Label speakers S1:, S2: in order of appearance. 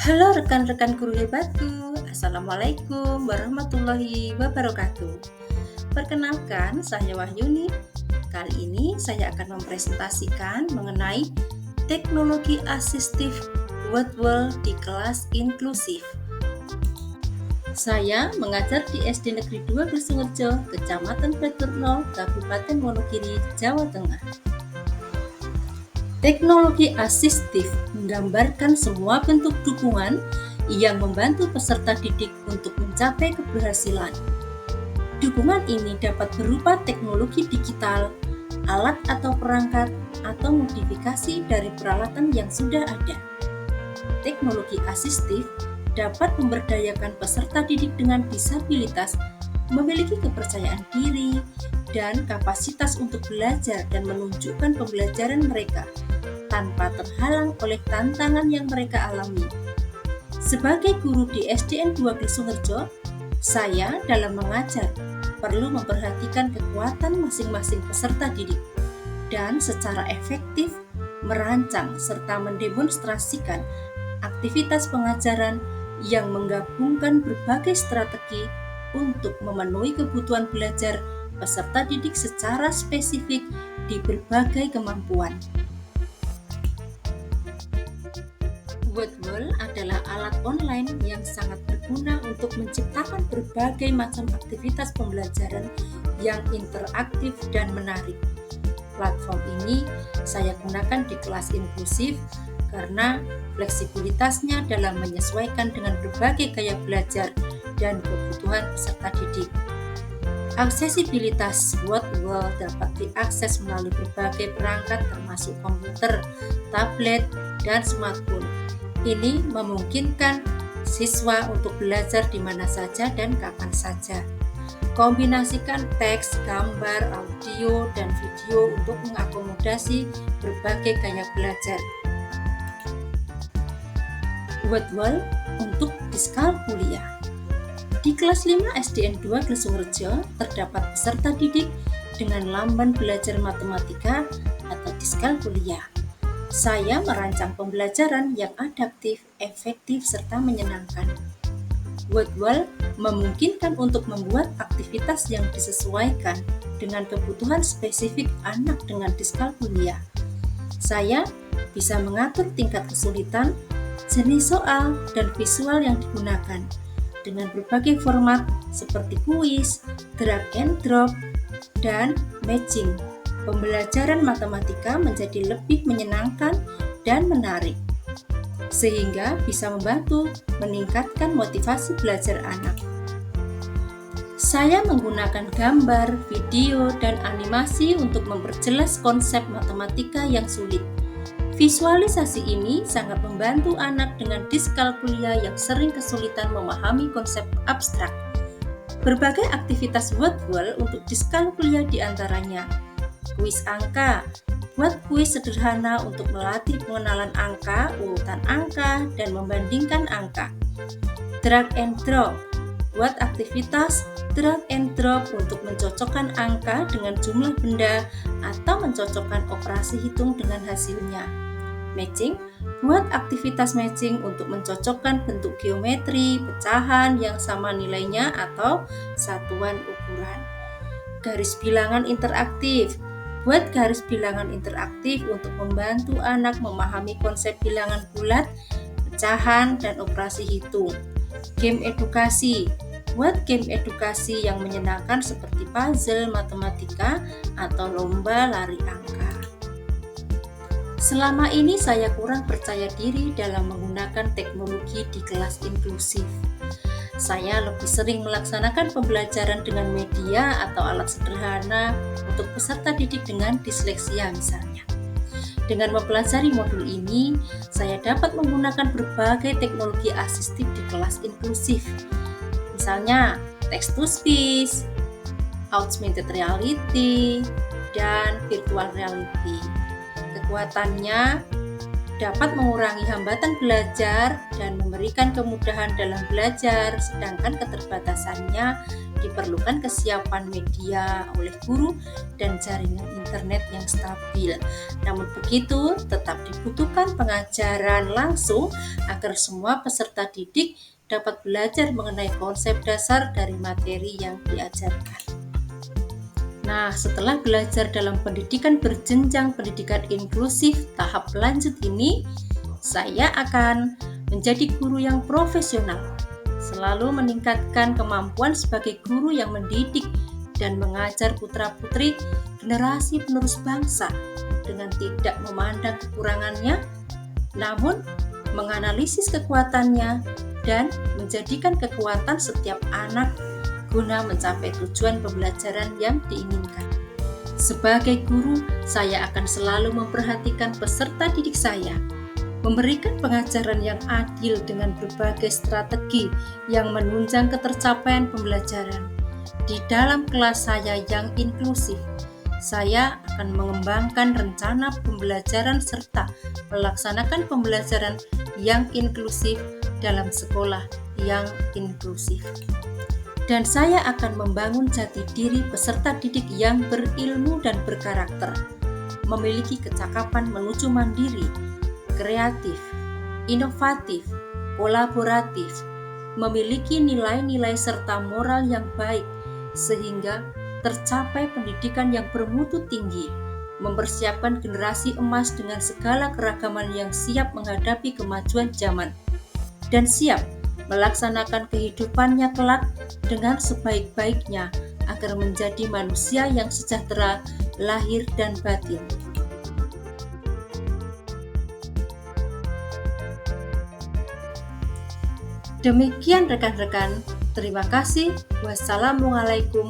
S1: Halo rekan-rekan guru hebatku, Assalamualaikum warahmatullahi wabarakatuh. Perkenalkan, saya Wahyuni. Kali ini saya akan mempresentasikan mengenai teknologi asistif Wordwall di kelas inklusif. Saya mengajar di SD Negeri 2 Bersungurjo, Kecamatan Peturno, Kabupaten Wonogiri, Jawa Tengah. Teknologi asistif menggambarkan semua bentuk dukungan yang membantu peserta didik untuk mencapai keberhasilan. Dukungan ini dapat berupa teknologi digital, alat atau perangkat, atau modifikasi dari peralatan yang sudah ada. Teknologi asistif dapat memberdayakan peserta didik dengan disabilitas memiliki kepercayaan diri dan kapasitas untuk belajar dan menunjukkan pembelajaran mereka tanpa terhalang oleh tantangan yang mereka alami. Sebagai guru di SDN 2 Bersungurjo, saya dalam mengajar perlu memperhatikan kekuatan masing-masing peserta didik dan secara efektif merancang serta mendemonstrasikan aktivitas pengajaran yang menggabungkan berbagai strategi untuk memenuhi kebutuhan belajar peserta didik secara spesifik di berbagai kemampuan. Wordwall adalah alat online yang sangat berguna untuk menciptakan berbagai macam aktivitas pembelajaran yang interaktif dan menarik. Platform ini saya gunakan di kelas inklusif karena fleksibilitasnya dalam menyesuaikan dengan berbagai gaya belajar dan kebutuhan peserta didik. Aksesibilitas Wordwall dapat diakses melalui berbagai perangkat termasuk komputer, tablet, dan smartphone. Ini memungkinkan siswa untuk belajar di mana saja dan kapan saja. Kombinasikan teks, gambar, audio, dan video untuk mengakomodasi berbagai gaya belajar. Wordwall untuk diskalkulia. Di kelas 5 SDN 2 Bersungurjo terdapat peserta didik dengan lamban belajar matematika atau diskalkulia. Saya merancang pembelajaran yang adaptif, efektif, serta menyenangkan. Wordwall memungkinkan untuk membuat aktivitas yang disesuaikan dengan kebutuhan spesifik anak dengan diskalkulia. Saya bisa mengatur tingkat kesulitan, jenis soal, dan visual yang digunakan dengan berbagai format seperti kuis, drag and drop, dan matching. Pembelajaran matematika menjadi lebih menyenangkan dan menarik, sehingga bisa membantu meningkatkan motivasi belajar anak. Saya menggunakan gambar, video, dan animasi untuk memperjelas konsep matematika yang sulit. Visualisasi ini sangat membantu anak dengan diskalkulia yang sering kesulitan memahami konsep abstrak. Berbagai aktivitas Wordwall untuk diskalkulia diantaranya kuis angka. Buat kuis sederhana untuk melatih pengenalan angka, urutan angka, dan membandingkan angka. Drag and drop. Buat aktivitas drag and drop untuk mencocokkan angka dengan jumlah benda atau mencocokkan operasi hitung dengan hasilnya. Matching. Buat aktivitas matching untuk mencocokkan bentuk geometri, pecahan yang sama nilainya atau satuan ukuran. Garis bilangan interaktif. Buat garis bilangan interaktif untuk membantu anak memahami konsep bilangan bulat, pecahan, dan operasi hitung. Game edukasi. Buat game edukasi yang menyenangkan seperti puzzle matematika atau lomba lari angka. Selama ini saya kurang percaya diri dalam menggunakan teknologi di kelas inklusif. Saya lebih sering melaksanakan pembelajaran dengan media atau alat sederhana untuk peserta didik dengan disleksia misalnya. Dengan mempelajari modul ini, saya dapat menggunakan berbagai teknologi asistif di kelas inklusif. Misalnya, text to speech, augmented reality, dan virtual reality. Kekuatannya dapat mengurangi hambatan belajar dan memberikan kemudahan dalam belajar, sedangkan keterbatasannya diperlukan kesiapan media oleh guru dan jaringan internet yang stabil. Namun begitu, tetap dibutuhkan pengajaran langsung agar semua peserta didik dapat belajar mengenai konsep dasar dari materi yang diajarkan. Nah, setelah belajar dalam pendidikan berjenjang pendidikan inklusif tahap lanjut ini, saya akan menjadi guru yang profesional, selalu meningkatkan kemampuan sebagai guru yang mendidik dan mengajar putra-putri generasi penerus bangsa dengan tidak memandang kekurangannya, namun menganalisis kekuatannya dan menjadikan kekuatan setiap anak guna mencapai tujuan pembelajaran yang diinginkan. Sebagai guru, saya akan selalu memperhatikan peserta didik saya, memberikan pengajaran yang adil dengan berbagai strategi yang menunjang ketercapaian pembelajaran. Di dalam kelas saya yang inklusif, saya akan mengembangkan rencana pembelajaran serta melaksanakan pembelajaran yang inklusif dalam sekolah yang inklusif. Dan saya akan membangun jati diri peserta didik yang berilmu dan berkarakter, memiliki kecakapan menuju mandiri, kreatif, inovatif, kolaboratif, memiliki nilai-nilai serta moral yang baik, sehingga tercapai pendidikan yang bermutu tinggi, mempersiapkan generasi emas dengan segala keragaman yang siap menghadapi kemajuan zaman, dan siap melaksanakan kehidupannya kelak dengan sebaik-baiknya agar menjadi manusia yang sejahtera lahir dan batin. Demikian rekan-rekan, terima kasih. Wassalamualaikum